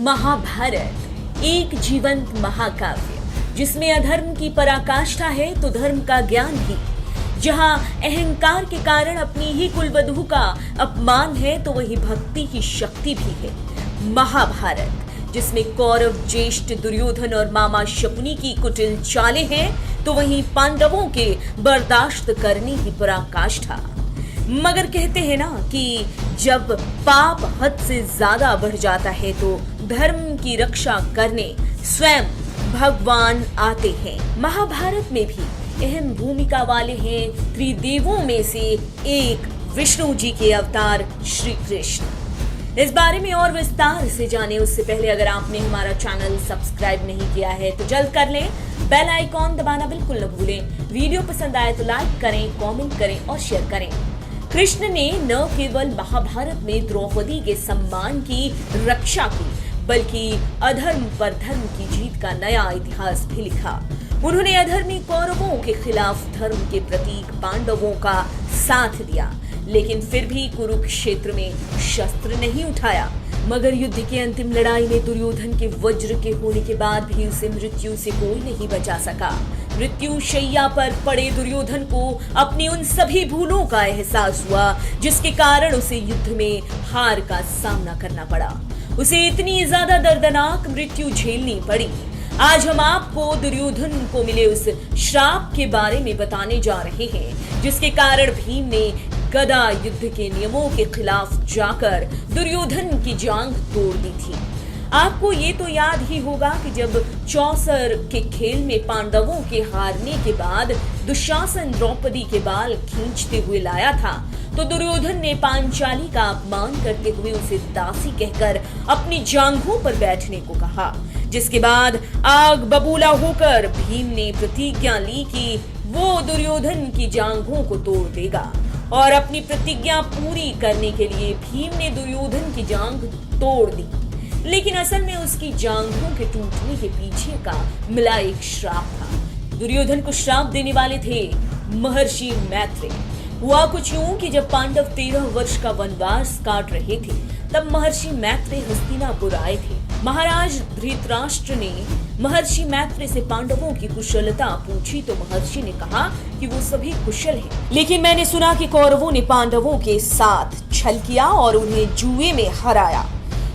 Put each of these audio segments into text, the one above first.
महाभारत एक जीवंत महाकाव्य जिसमें अधर्म की पराकाष्ठा है तो धर्म का ज्ञान भी, जहां अहंकार के कारण अपनी ही कुलवधू का अपमान है तो वही भक्ति की शक्ति भी है। महाभारत जिसमें कौरव ज्येष्ठ दुर्योधन और मामा शकुनी की कुटिल चालें हैं तो वहीं पांडवों के बर्दाश्त करने की पराकाष्ठा। मगर कहते हैं ना कि जब पाप हद से ज्यादा बढ़ जाता है तो धर्म की रक्षा करने स्वयं भगवान आते हैं। महाभारत में भी अहम भूमिका वाले हैं त्रिदेवों में से एक विष्णु जी के अवतार श्री कृष्ण। इस बारे में और विस्तार से जाने उससे पहले अगर आपने हमारा चैनल सब्सक्राइब नहीं किया है तो जल्द कर लें, बेल आइकॉन दबाना बिल्कुल न भूलें। वीडियो पसंद आए तो लाइक करें, कमेंट करें और शेयर करें। कृष्ण ने न केवल महाभारत में द्रौपदी के सम्मान की रक्षा की बल्कि अधर्म पर धर्म की जीत का नया इतिहास भी लिखा। उन्होंने अधर्मी कौरवों के खिलाफ धर्म के प्रतीक पांडवों का साथ दिया, लेकिन फिर भी कुरुक्षेत्र में शस्त्र नहीं उठाया। मगर युद्ध के अंतिम लड़ाई में दुर्योधन के वज्र के होने के बाद भी उसे मृत्यु से कोई नहीं बचा सका। मृत्यु शैया पर पड़े दुर्योधन को अपनी उन सभी भूलों का एहसास हुआ जिसके कारण उसे युद्ध में हार का सामना करना पड़ा। उसे इतनी ज्यादा दर्दनाक मृत्यु झेलनी पड़ी। आज हम आपको दुर्योधन को मिले उस श्राप के बारे में बताने जा रहे हैं जिसके कारण भीम ने गदा युद्ध के नियमों के खिलाफ जाकर दुर्योधन की जांघ तोड़ दी थी। आपको ये तो याद ही होगा कि जब चौसर के खेल में पांडवों के हारने के बाद दुशासन द्रौपदी के बाल खींचते हुए लाया था तो दुर्योधन ने पांचाली का अपमान करते हुए उसे दासी कहकर अपनी जांघों पर बैठने को कहा, जिसके बाद आग बबूला होकर भीम ने प्रतिज्ञा ली कि वो दुर्योधन की जांघों को तोड़ देगा। और अपनी प्रतिज्ञा पूरी करने के लिए भीम ने दुर्योधन की जांघ तोड़ दी, लेकिन असल में उसकी जांघों के टूटने के पीछे का मिला एक श्राप था। दुर्योधन को श्राप देने वाले थे महर्षि मैत्रेय। हुआ कुछ यूं कि जब पांडव 13 वर्ष का वनवास काट रहे थे तब महर्षि मैत्रेय हस्तिनापुर आए थे। महाराज धृतराष्ट्र ने महर्षि मैत्रेय से पांडवों की कुशलता पूछी तो महर्षि ने कहा कि वो सभी कुशल हैं, लेकिन मैंने सुना कि कौरवों ने पांडवों के साथ छल किया और उन्हें जुए में हराया।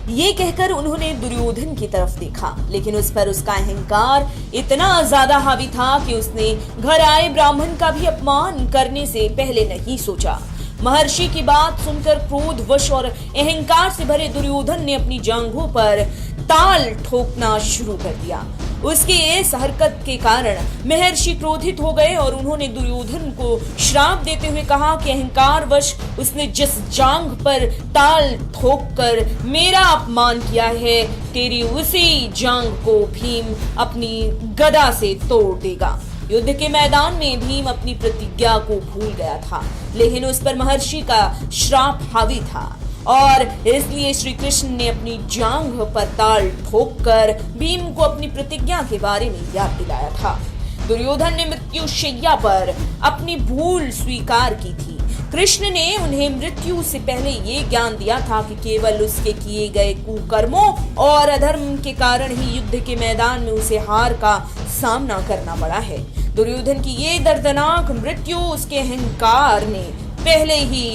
ये कहकर उन्होंने दुर्योधन की तरफ देखा, लेकिन उस पर उसका अहंकार इतना ज्यादा हावी था कि उसने घर आए ब्राह्मण का भी अपमान करने से पहले नहीं सोचा। महर्षि की बात सुनकर क्रोधवश और अहंकार से भरे दुर्योधन ने अपनी जांघों पर ताल ठोकना शुरू कर दिया। उसकी इस हरकत के कारण महर्षि क्रोधित हो गए और उन्होंने दुर्योधन को श्राप देते हुए कहा कि अहंकारवश उसने जिस जांघ पर ताल ठोककर मेरा अपमान किया है तेरी उसी जांघ को भीम अपनी गदा से तोड़ देगा। युद्ध के मैदान में भीम अपनी प्रतिज्ञा को भूल गया था, लेकिन उस पर महर्षि का श्राप हावी था और इसलिए श्री कृष्ण ने अपनी जांघ पर ताल ठोककर भीम को अपनी प्रतिज्ञा के बारे में याद दिलाया था। दुर्योधन ने मृत्यु शैया पर अपनी भूल स्वीकार की थी। कृष्ण ने उन्हें मृत्यु से पहले ये ज्ञान दिया था कि केवल उसके किए गए कुकर्मों और अधर्म के कारण ही युद्ध के मैदान में उसे हार का सामना करना पड़ा है। दुर्योधन की ये दर्दनाक मृत्यु उसके अहंकार ने पहले ही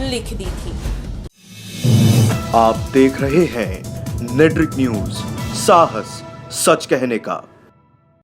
लिख दी थी। आप देख रहे हैं नेट्रिक न्यूज, साहस सच कहने का।